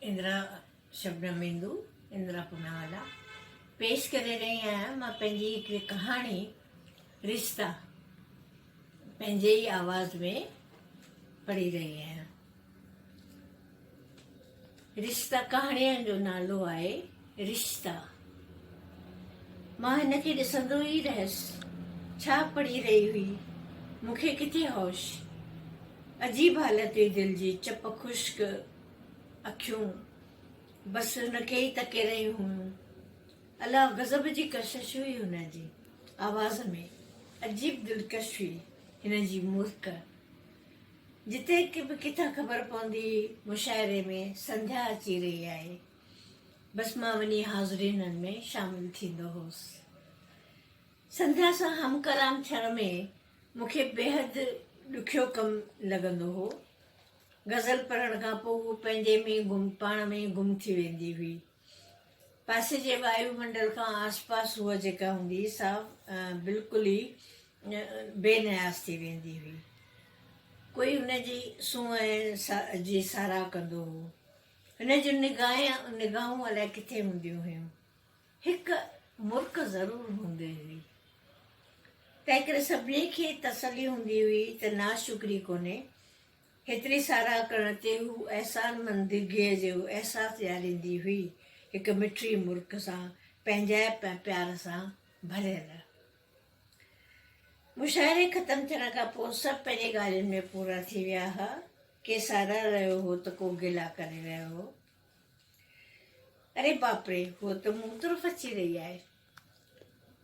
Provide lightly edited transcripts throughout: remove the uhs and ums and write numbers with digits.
इंदिरा शबनम इंदु इंदिरा पूनावाला पेश करे रही आहियां। मां पंहिंजी हिकिड़ी कहाणी रिश्ता पंहिंजे ई आवाज़ में पढ़ी रही आहियां। रिश्ता कहाणीअ जो नालो आहे रिश्ता। मां हिनखे ॾिसंदो ई रहियसि। छा पढ़ी रही हुई, मूंखे किथे होश। अजीब हालत हुई दिलि जी, चप ख़ुश्क अखियूं बसि हुनखे ई तके रहियूं हुयूं। अलाह गज़ब जी कशिश हुई हुनजी आवाज़ में, अजीब दिलकश हुई हिन जी मुर्क। जिते बि किथां ख़बर पवंदी मुशाइरे में संध्या अची रही आहे, बसि मां वञी हाज़रीननि में शामिलु थींदो हुउसि। संध्या सां हमकलाम थियण में मूंखे बेहद ॾुखियो कमु लॻंदो हो। गज़ल पढ़ण खां पोइ हू पंहिंजे में पाण में गुम थी वेंदी हुई। पासे जे वायुमंडल खां आसपास हूअ जेका हूंदी सा बिल्कुलु ई बेनियास थी वेंदी हुई। कोई हुनजी सूंहं जी साराह कंदो हो। हुनजूं निगाहूं अलाए किथे हूंदियूं हुयूं। हिकु मुर्क ज़रूरु हूंदी हुई। तंहिं करे सभिनी खे तसली हूंदी हुई त नाशुक्री कोन्हे। हेतिरी साराह करण ते हू अहसानमंदगीअ जो अहसासु ॾियारींदी हुई, हिकु मिठी मुर्क सां, पंहिंजाइप ऐं प्यार सां भरियल। मुशाइरे ख़तमु थियण खां पोइ सभु पंहिंजे ॻाल्हियुनि में पूरा थी विया हुआ। के साराह रहियो हो त को गिला करे रहियो हो। अरे बाप रे, उहो त मूं तरफ़ अची रही आहे।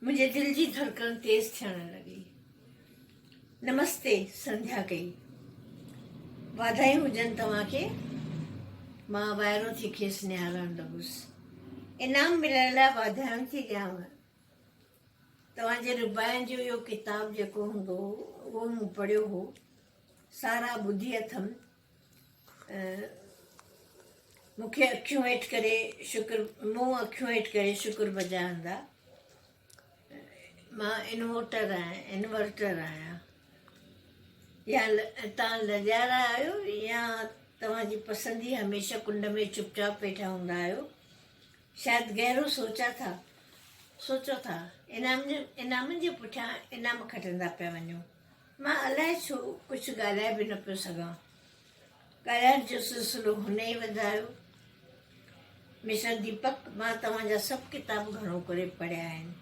मुंहिंजे दिलि जी धड़कन तेज़ थियण लॻी। नमस्ते, संध्या कई। वाधायूं हुजनि तव्हांखे। मां वाइरो थी खेसि निहारणु लॻुसि। इनाम मिलण लाइ वाधायूं थी ॾियांव। तव्हांजे रुबाइनि जो इहो किताबु जेको हूंदो हो उहो मूं पढ़ियो हो। सारा ॿुधी अथमि। मूंखे अखियूं हेठि करे अखियूं हेठि करे शुक्र बजाईंदा। मां इनवर्टर आहियां। या तव्हां लॼारा आहियो या तव्हांजी पसंदि हमेशह कुंड में चुपचाप वेठा हूंदा आहियो। शायदि गहरो सोचो था इनामनि जे पुठियां इनाम खटंदा पिया वञो। मां अलाए छो कुझु ॻाल्हाए बि न पियो सघां। ॻाल्हाइण जो सिलसिलो हुन ई वधायो। मिस्टर दीपक, मां तव्हांजा सभु किताब घणो करे पढ़िया आहिनि।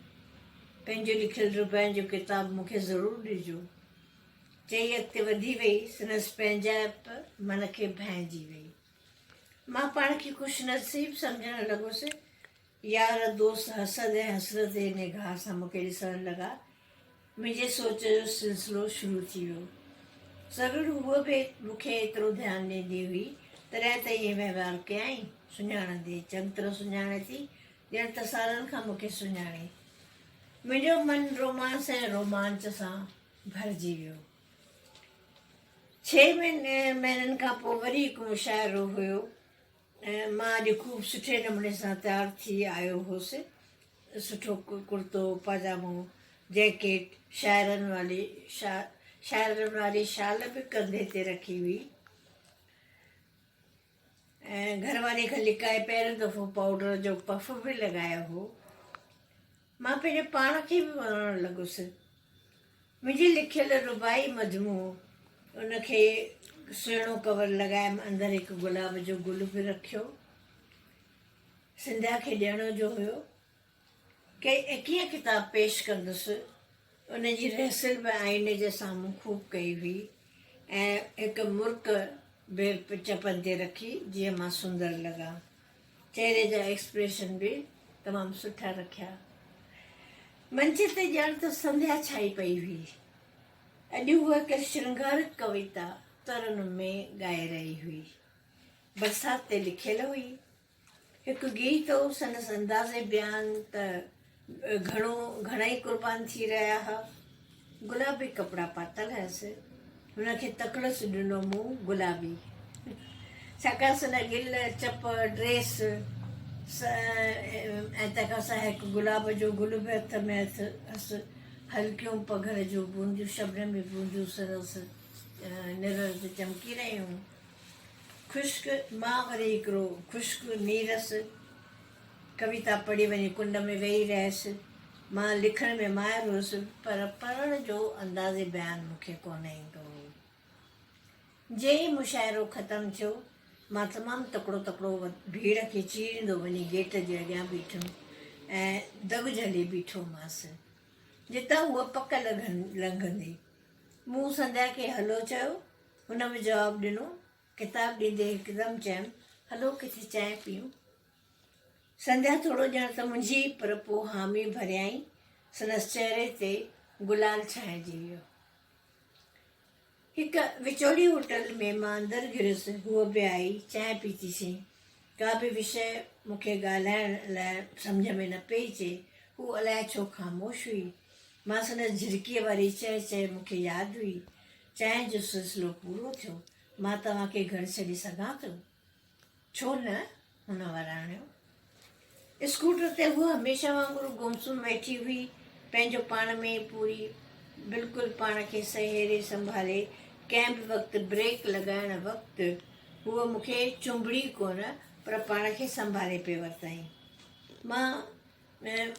पंहिंजो लिखियलु रुबाइनि जो किताबु मूंखे ज़रूरु ॾिजो। चई अॻिते वधी वई, संदसि पंहिंजाइप मन खे भंइजी वई। मां पाण खे ख़ुशनसीब सम्झणु लॻुसि। यार दोस्त हसद ऐं हसरत जे निगाह सां मूंखे ॾिसणु लॻा। मुंहिंजे सोच जो सिलसिलो शुरू थी वियो। ज़रूरु हूअ बि मूंखे एतिरो ध्यानु ॾींदी हुई। तॾहिं त ईअं वहिंवार कयई। सुञाणंदी चङी तरह सुञाणे थी, ॼण त सालनि खां मूंखे सुञाणे। मुंहिंजो मन रोमांस ऐं रोमांच सां भरिजी वियो। 6 महीननि खां पोइ वरी हिकु मुशाइरो हुयो। मां अॼु ख़ूब सुठे नमूने सां तयारु थी आयो हुउसि। सुठो कुर्तो पाजामो, जैकेट, शाइरनि वारी शाल बि कंधे ते रखी हुई ऐं घर वारे खां लिकाए पहिरियों दफ़ो पाउडर जो पफ बि लॻायो हो। मां पंहिंजे पाण खे बि वणणु लॻुसि। मुंहिंजी लिखियलु रुबाई मजमू, उनखे सुहिणो कवर लॻाए अंदरि हिकु गुलाब जो गुल बि रखियो। संध्या खे ॾियण जो हुयो। कीअं किताबु पेश कंदुसि, उनजी रहसिल बि आईने जे साम्हूं ख़ूब कई हुई ऐं हिकु मुर्क बि चपनि ते रखी जीअं मां सुंदर लॻा। चहिरे जा एक्सप्रेशन बि तमामु सुठा रखिया। मंच ते ॼण त संध्या छाई पई हुई। अॼु हूअ हिकु श्रृंगारित कविता तरन में ॻाए रही हुई। बरसाति ते लिखियलु हुई। हिकु गीत हो। संदसि अंदाज़े बयान त घणेई क़ुर्बान थी रहिया हुआ। गुलाबी कपिड़ा पातल हुअसि। हुनखे तकड़सि ॾिनो मूं गुलाबी, छाकाणि हुन गिल चप ड्रेस ऐं तंहिंखां सवाइ हिकु गुलाब जो गुल बि हथ में हथि। हल्कियूं पघर जूं बूंदियूं, शबनम में बूंदियूं सरस निर ते चमकी रहियूं। ख़ुश्क मां वरी हिकिड़ो ख़ुश्क नीरस कविता पढ़ी वञी कुंड में वेही रहियसि। मां लिखण में माहिर हुअसि, पर पढ़ण जो अंदाज़े बयानु मूंखे कोन ईंदो हो। जे ई मुशाइरो ख़तमु थियो, मां तमामु तकिड़ो भीड़ खे चीरींदो वञी गेट जे अॻियां बीठुमि ऐं दॿ झले बीठो मांसि, जितां उहा पक लंघंदी। मूं संध्या खे हलो चयो, हुन बि जवाबु ॾिनो। किताबु ॾींदे हिकदमि चयमि, हलो किथे चांहि पीऊं। संध्या थोरो ॼण त मुंहिंजी, पर पोइ हामी भरियाई। संदसि चहिरे ते गुलाल छांइजी वियो। हिकु विचोली होटल में मां अंदरि घिरयसि, हूअ बि आई। चांहि पीतीसीं। का बि विषय मूंखे ॻाल्हाइण लाइ सम्झ में न पई अचे। हू अलाए छो ख़ामोश हुई। मां संदसि झिरकीअ वारी चए मूंखे यादि हुई। चांहि जो सिलसिलो पूरो थियो। मां तव्हांखे घर छॾे सघां थो? छो न? हुन वराणियो। स्कूटर ते हूअ हमेशह वांगुरु गुमसुम वेठी हुई, पंहिंजो पाण में पूरी बिल्कुलु पाण खे सहेरे संभाले। कंहिं बि वक़्तु ब्रेक लॻाइण वक़्तु हूअ मूंखे चुंबड़ी कोन, पर पाण खे संभाले पे वरिताई।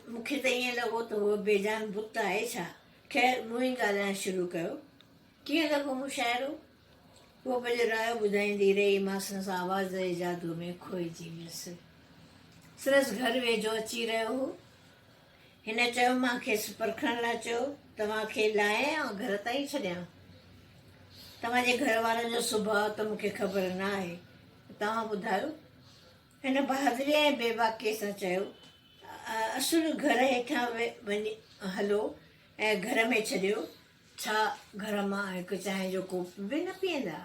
मूंखे त ईअं लॻो त हूअ बेजान बुत आहे छा। ख़ैर, मूं ई ॻाल्हाइणु शुरू कयो। कीअं लॻो मुशाइरो? हूअ पंहिंजो रायो ॿुधाईंदी रही। मां संदसि आवाज़ जे जादू में खोइजी वियसि। संदसि घर वेझो अची रहियो हो। हिन चयो, मां खेसि परखण लाइ चयो, तव्हांखे लाहियां या घर ताईं छॾियां? तव्हांजे घर वारनि जो सुभाउ त मूंखे ख़बर न आहे, तव्हां ॿुधायो। हिन बहादुरी ऐं बेबाकीअ सां चयो, असुलु घर हेठां वञी हलो ऐं घर में छॾियो। छा घर मां हिकु चांहि जो कोप बि न पीअंदा?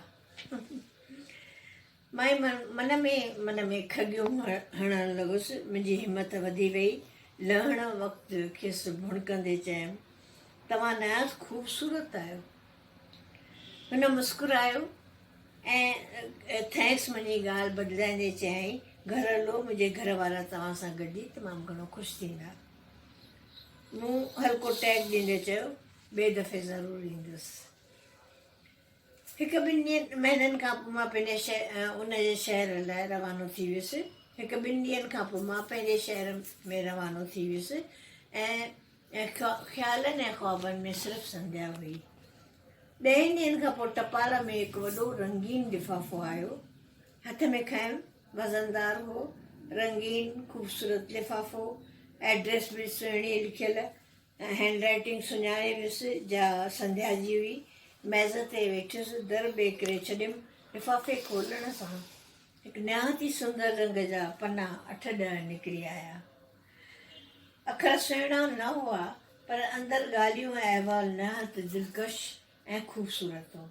मां मन में खगियूं हणणु लॻुसि। मुंहिंजी हिमत वधी वई। लहण वक़्तु खेसि भुणकंदे चयमि, तव्हां नहायत ख़ूबसूरत आहियो। हुन मुस्कुरायो ऐं थैंक्स मुंहिंजी ॻाल्हि बदिलाईंदे चयईं, घर हलो, मुंहिंजे घर वारा तव्हां सां गॾु ई तमामु घणो ख़ुशि थींदा। मूं हल्को टैग ॾींदे चयो, ॿिए दफ़े ज़रूरु ईंदुसि। हिकु ॿिनि महीननि खां पोइ मां पंहिंजे उनजे शहर लाइ रवानो थी वियुसि। हिकु ॿिनि ॾींहंनि खां पोइ मां पंहिंजे शहर में रवानो थी वियुसि ऐं ख़्यालनि ऐं ख़्वाबनि में सिर्फ़ु संध्या हुई। 10 ॾींहंनि खां पोइ टपाल में हिकु वॾो रंगीन लिफ़ाफ़ो आयो। हथ में खयमि, वज़नदार हो, रंगीन ख़ूबसूरत लिफ़ाफ़ो। एड्रेस बि सुहिणी लिखियलु, हैंडराइटिंग सुञाणे वियुसि जा संध्या जी हुई। मेज़ ते वेठुसि, दर ॿिए करे छॾियमि। लिफ़ाफ़े खोलण सां हिकु निहायती सुंदर रंग जा पना 8-10 निकिरी आया। अखर सुहिणा न हुआ, पर अंदरि ॻाल्हियूं ऐं अहवाल निहायत दिलकश ऐं ख़ूबसूरत हो।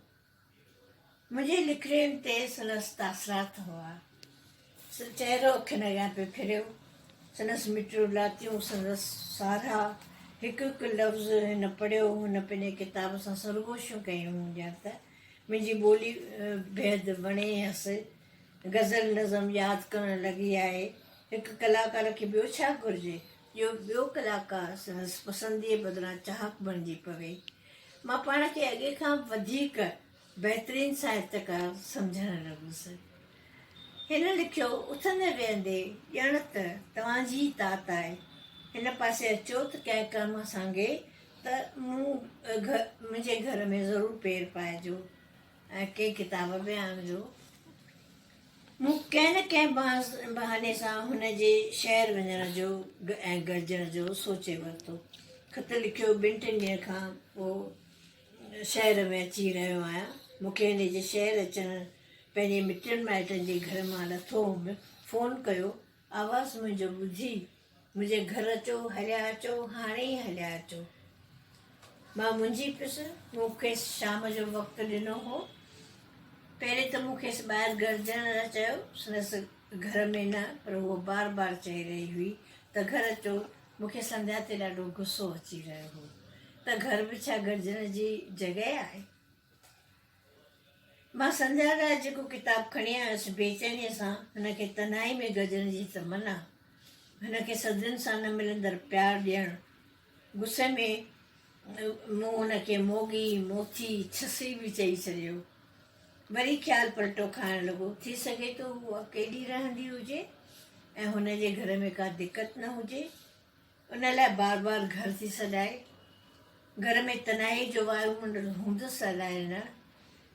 मुंहिंजे लिखिड़ियुनि ते संदसि तासरात हुआ। चहिरो अखियुनि अॻियां पियो फिरियो। संदसि मिटियूं लातियूं, संदसि सारा। हिकु हिकु लफ़्ज़ हिन पढ़ियो। हुन पंहिंजे किताब सां सरगोशियूं कयूं ॼण त मुंहिंजी ॿोली बेहदि वणे हसि। गज़ल नज़म यादि करणु लॻी आहे। हिकु कलाकार खे ॿियो छा घुरिजे जो ॿियो कलाकार संदसि पसंदीअ बदिरां चाहक बणिजी पवे। मां पाण खे अॻे खां वधीक बहितरीनु साहित्यकार सम्झणु लॻुसि। हिन लिखियो, उथंदे वेहंदे ॼण त तव्हांजी तात आहे। हिन पासे अचो त कंहिं कम सांगे त मुंहिंजे घर में ज़रूरु पेर पाइजो ऐं कंहिं किताब बि आणिजो। मूं कंहिं न कंहिं बहाने सां हुनजे शहर वञण जो ऐं गॾिजण जो सोचे वरितो। ख़त लिखियो, 2-3 ॾींहं खां पोइ शहर में अची रहियो आहियां। मूंखे हिनजे शहर अचणु पंहिंजे मिटनि माइटनि जे घर मां लथो हुउमि। फ़ोन कयो, आवाज़ु मुंहिंजो ॿुधी, मुंहिंजे घर अचो, हलिया अचो, हाणे ई हलिया अचो। मां मुंहिंजी पियुसि। मूं खेसि शाम जो वक़्तु ॾिनो हो। पहिरें त मूं खेसि ॿाहिरि गॾिजण लाइ चयो। संदसि घर में न, पर उहो बार बार चई रही हुई त घर अचो। मूंखे संध्या ते ॾाढो गुस्सो अची रहियो हो त घर बि छा गॾिजण जी जॻहि आहे। मां संध्या लाइ जेको किताबु खणी आयसि, बेचैनीअ सां हुनखे तन्हाई में गॾिजण जी तमन्ना, हुनखे सदियुनि सां न मिलंदड़ प्यारु ॾियणु। गुस्से में मूं हुनखे मोगी, मोथी, छसी बि चई छॾियो। वरी ख़्यालु पलटो खाइण लॻो, थी सघे थो उहा केॾी रहंदी हुजे ऐं हुनजे घर में का दिक़त न हुजे, उन लाइ बार बार घर थी सॾाए। घर में तनाई जो वायुमंडल हूंदुसि अलाए न,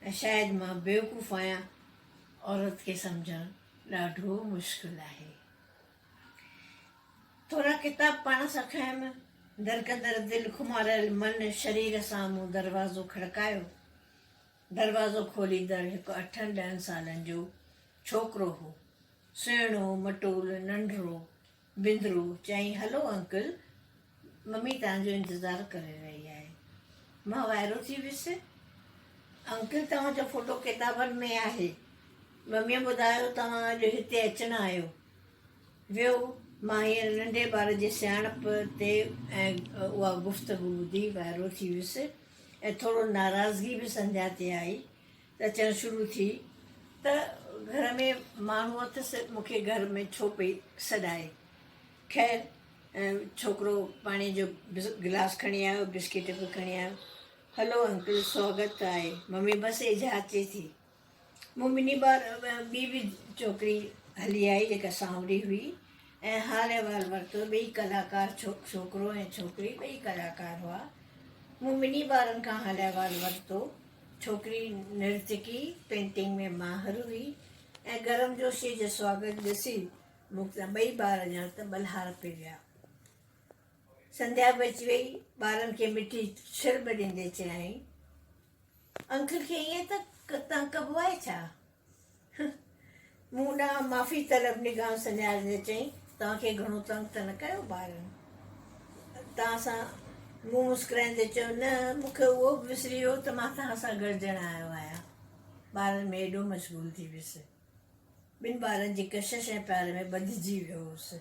ऐं शायदि मां बेवकूफ़ आहियां। औरत खे सम्झणु ॾाढो मुश्किल आहे। थोरा किताब पढ़ण सां खयमि, दरकंदर दिलि खुमारियल मन शरीर सां मूं दरवाज़ो खड़कायो। दरवाज़ो खोलींदड़ हिकु 8-10 सालनि जो छोकिरो हो, सुहिणो मटोल नंढिड़ो बिंदरो। चई, हलो अंकल, मम्मी तव्हांजो इंतज़ारु करे रही आहे। मां वाइरो थी वियुसि, अंकल तव्हांजो फोटो किताबनि में आहे, मम्मीअ ॿुधायो तव्हां अॼु हिते अचणु आहियो। वियो। मां हींअर नंढे ॿार जी सियाणप ते ऐं उहा गुफ़्तगू ॿुधी वाइरो थी वियुसि ऐं थोरो नाराज़गी बि संध्या ते आई त अचणु शुरू थी त घर में माण्हू अथसि, मूंखे घर में छो पई सॾाए। ख़ैर छोकिरो पाणी जो गिलास खणी आयो, बिस्किट बि खणी आयो। हलो अंकल, स्वागत आहे। मम्मी बसि एजा अचे थी। मूं ॿी बि छोकिरी हली आई जेका सांवरी हुई ऐं हाल अहिवाल वरितो। ॿई कलाकार, छोकिरो ऐं छोकिरी ॿई कलाकार हुआ। मूं ॿिन्ही ॿारनि खां हाल अहिवाल वरितो। छोकिरी नृत्यकी, पेंटिंग में माहिर हुई ऐं गरम जोशीअ जो स्वागत ॾिसी मूंखां ॿई ॿार ॼण त बलहार पई विया। संध्या बि अची वई। ॿारनि खे मिठी छिरब ॾींदे चयाईं, अंकल खे ईअं त तव्हां कबो आहे छा? मूं ॾांहुं माफ़ी तलब निगाह संजाड़े चई, तव्हांखे घणो तंग त न कयो ॿारनि? तव्हां सां मूं मुस्कुराईंदे चयो, न, मूंखे उहो बि विसरी वियो त मां तव्हां सां गॾिजणु आयो आहियां। ॿारनि में एॾो मशगूल थी वियुसि। ॿिनि ॿारनि जी कशिश ऐं प्यार में ॿधिजी वियो हुउसि।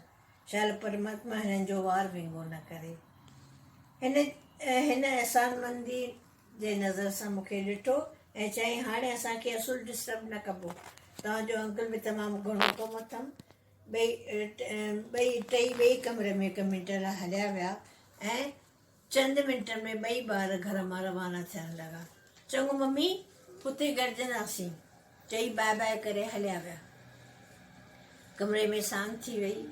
शायदि परमात्मा हिननि जो वार विंगो न करे। हिन अहसानमंदी जे नज़र सां मूंखे ॾिठो ऐं चई, हाणे असांखे असुलु डिस्टर्ब न कबो। तव्हांजो अंकल बि तमामु घणो कमु अथमि। ॿई कमरे में 1 मिंट लाइ हलिया विया ऐं चंद मिंटनि में ॿई ॿार घर मां रवाना थियणु लॻा। चङो मम्मी, हुते गॾिजंदासीं, चई बाय बाय करे हलिया विया। कमरे में सांति थी वई।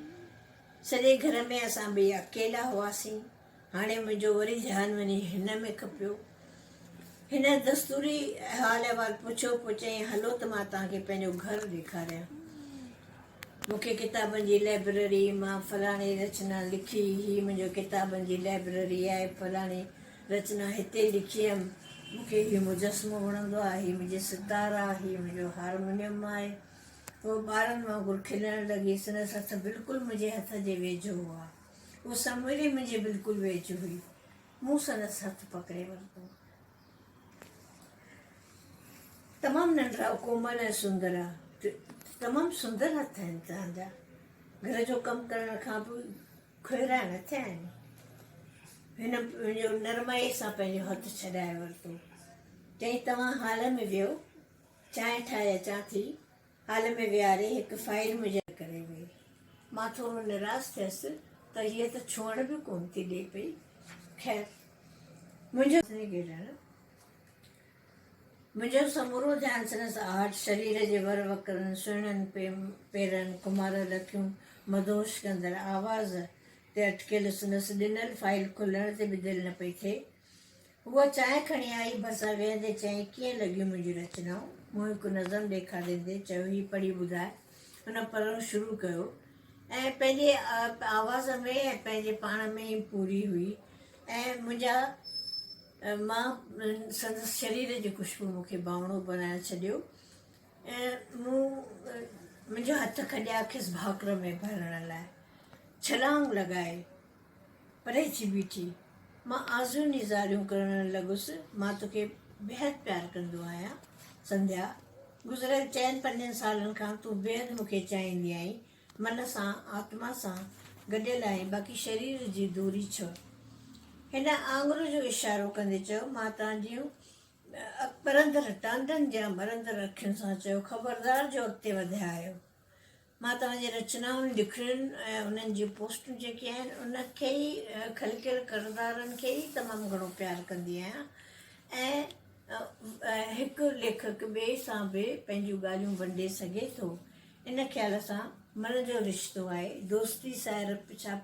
सॼे घर में असां ॿई अकेला हुआसीं। हाणे मुंहिंजो वरी ध्यानु वञी हिन में खपियो। हिन दस्तूरी हाल अहिवाल पुछियो पोइ चई, हलो त मां तव्हांखे पंहिंजो घरु ॾेखारियां। मूंखे किताबनि जी लाइब्रेरी, मां फलाणी रचना लिखी, हीअ मुंहिंजो किताबनि जी लाइब्रेरी आहे, फलाणी रचना हिते लिखी हुयमि, मूंखे हीअ मुजस्मो वणंदो आहे, हीअ मुंहिंजी सितार आहे, हीअ मुंहिंजो हारमोनियम आहे। पोइ ॿारनि वांगुरु खिलणु लॻी। संदसि हथ बिल्कुलु मुंहिंजे हथ जे वेझो हुआ। उहा समूरी मुंहिंजे बिल्कुलु वेझो हुई। मूं संदसि हथ पकिड़े वरितो। तमामु नंढड़ा, कोमल ऐं सुंदर आहे। तमामु सुंदर हथ आहिनि तव्हांजा। घर जो कमु करण खां पोइ खुहिरा न थिया आहिनि। हिन मुंहिंजो नरमाई सां पंहिंजो हथु छॾाए वरितो। चई, तव्हां हाल में वियो, चांहि ठाहे अचां थी। हाल में विहारे हिकु फाइल मुंहिंजे करे वई। मां थोरो निराश थियसि त हीअ त छुअण बि कोन थी ॾिए पई। ख़ैर, मुंहिंजो समूरो ध्यानु संदसि आहट, शरीर जे वर वकरनि, सुहिणनि पेरनि, कुमारल अखियूं, मदोश कंदड़ आवाज़ ते अटकियल संदसि ॾिनल फाइल खुलण ते बि दिलि न पई थिए। उहा चांहि खणी आई, भरिसां वेहंदे चई, कीअं लॻियूं मुंहिंजियूं रचनाऊं? मूं हिकु नज़म ॾेखारींदे चयो, हीअ पढ़ी ॿुधाए। हुन पढ़णु शुरू कयो ऐं पंहिंजे आवाज़ में ऐं पंहिंजे पाण में ई पूरी हुई ऐं मां संदसि शरीर जी खुशबू मूंखे बावणो बनाए छॾियो ऐं मुंहिंजो हथ खॼिया खिस भाकुर में भरण लाइ। छलांग लॻाए परे अची बीठी। मां आज़ू निज़ारियूं करणु लॻुसि। मां तोखे बेहदि प्यारु कंदो आहियां संध्या। गुज़िरियल 4-5 सालनि खां तूं बेहदि मूंखे चाहींदी आहीं, मन सां, आत्मा सां गॾियल आहीं, बाक़ी शरीर जी दूरी छो? हिन आङुर जो इशारो कंदे चयो, मां तव्हांजियूं ॿरंदड़ टांडनि जा ॿरंदड़ अखियुनि सां चयो, ख़बरदार जो अॻिते वधिया आहियो। मां तव्हांजी रचनाउनि लिखियुनि ऐं उन्हनि जी पोस्टूं जेके आहिनि उनखे ई खलकियल किरदारनि खे ई तमामु घणो प्यारु कंदी आहियां ऐं हिकु लेखक ॿिए सां बि पंहिंजूं ॻाल्हियूं वंडे सघे थो। इन ख़्याल सां मन जो रिश्तो आहे। दोस्ती साहिर छा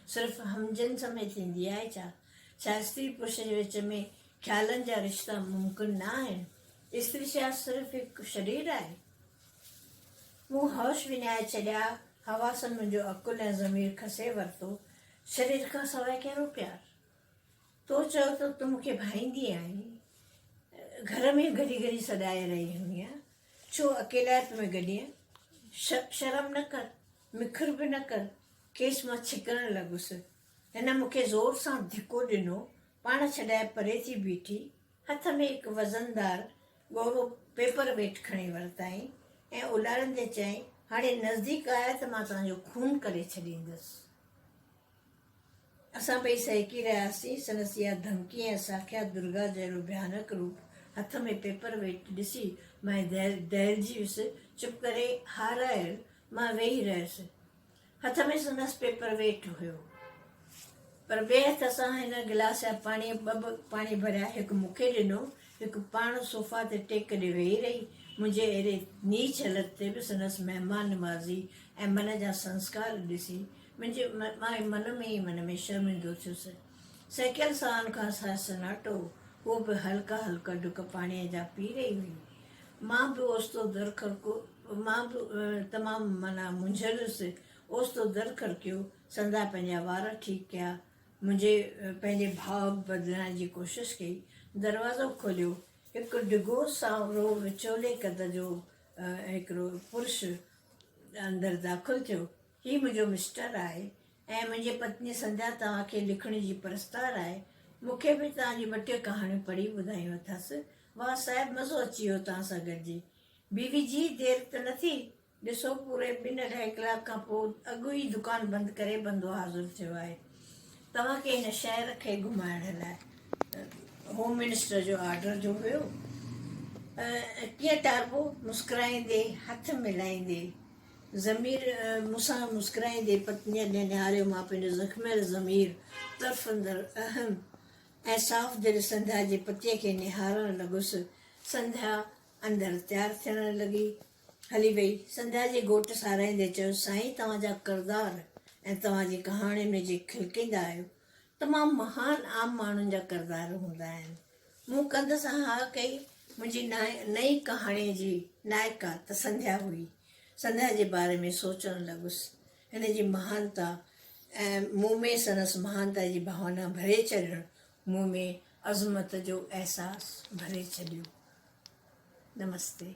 सिर्फ़ु हमजन्स में थींदी आहे छा? स्त्री पुरुष जे विच में ख़्यालनि जा रिश्ता मुमकिन न आहिनि। स्त्री छा सिर्फ़ु हिकु शरीर आहे? मूं होश विञाए छॾिया, हवासन मुंहिंजो अकुल ऐं ज़मीर खसे वरितो। शरीर खां सवाइ कहिड़ो प्यार? तो चओ त तूं मूंखे भाईंदी आहीं, घर में घड़ी घड़ी सॾाए रही हुई आहे, छो अकेलाइप में गॾियां? शर्म न कर, मिखर बि न कर। केस मां छिकण लॻुसि। हिन मूंखे ज़ोर सां धिको ॾिनो, पाण छॾाए परे थी बीठी। हथ में हिकु वज़नदार ॻोरो पेपर वेट खणी वरिताई ऐं उलारंदे चयईं, हाणे नज़दीक आया त मां तव्हांजो खून करे छॾींदसि। असां ॿई सहकी रहियासीं। संदसि इहा धमकी ऐं साक्षात दुर्गा जहिड़ो भयानक रूप हथ में पेपर वेट ॾिसी मां दहिरजी वियुसि। चुप करे हारायल मां वेही रहियसि। हथ में संदसि पेपर वेट हुयो, पर ॿिए हथ सां हिन गिलास जा पाणी भरिया हिकु मूंखे ॾिनो, हिकु पाण सोफ़ा ते टेक ॾे वेही रही। मुंहिंजे अहिड़े नीच हालत ते बि संदसि महिमान नवाज़ी ऐं मन जा संस्कार ॾिसी मां मन में शर्मिंदो थियुसि। सेकियल साहनि खां सन्नाटो, उहो बि हल्का हल्का ढुक पाणीअ जा पी रही हुई। मां बि ओस्तो दर खड़को, मां बि तमामु मुंझलुसि। ओस्तो दर खड़कियो, संदा पंहिंजा वार ठीकु कया, पंहिंजे भाव बदिलण जी कोशिशि कई। दरवाज़ो खोलियो। हिकु डिघो सांवरो विचोले कद जो हिकिड़ो पुरुष अंदरि दाख़िल थियो। हीउ मुंहिंजो मिस्टर आहे ऐं मुंहिंजी पत्नी संध्या तव्हांखे लिखण जी प्रस्तार आहे। मूंखे बि तव्हांजी ॿ टे कहाणियूं पढ़ी ॿुधायूं अथसि। वाह साहिबु, मज़ो अची वियो तव्हां सां गॾिजी। बीवी जी, देरि त न थी? ॾिसो, पूरे 2-2.5 कलाक खां पोइ अॻु ई दुकानु बंदि करे बंदो हाज़ुर थियो आहे तव्हांखे हिन शहर खे घुमाइण लाइ। होम मिनिस्टर जो ऑर्डर जो हुयो। कीअं टारबो? मुस्कुराईंदे, हथ मिलाईंदे मूंसां मुस्कुराईंदे पत्नीअ ॾे निहारियो। मां पंहिंजो ज़ख़्मियल ज़मीर तरफ़ंदड़ अहम ऐं साफ़ दिलि संध्या जे पतीअ खे निहारणु लॻुसि। संध्या अंदरि तयारु थियण लॻी, हली वई। संध्या जे घोट साराईंदे चयो, साईं, तव्हांजा किरदार ऐं तव्हांजी कहाणियुनि में जे खिलकींदा आहियो, तमामु महान आम माण्हुनि जा किरदार हूंदा आहिनि। मूं कंध सां हा कई। मुंहिंजी नई कहाणीअ जी नायका त संध्या हुई। संध्या जे बारे में सोचणु लॻुसि। हिन जी महानता ऐं मूं में संदसि महानता जी भावना भरे छॾियो, मूं में अज़मत जो अहसासु भरे छॾियो। नमस्ते।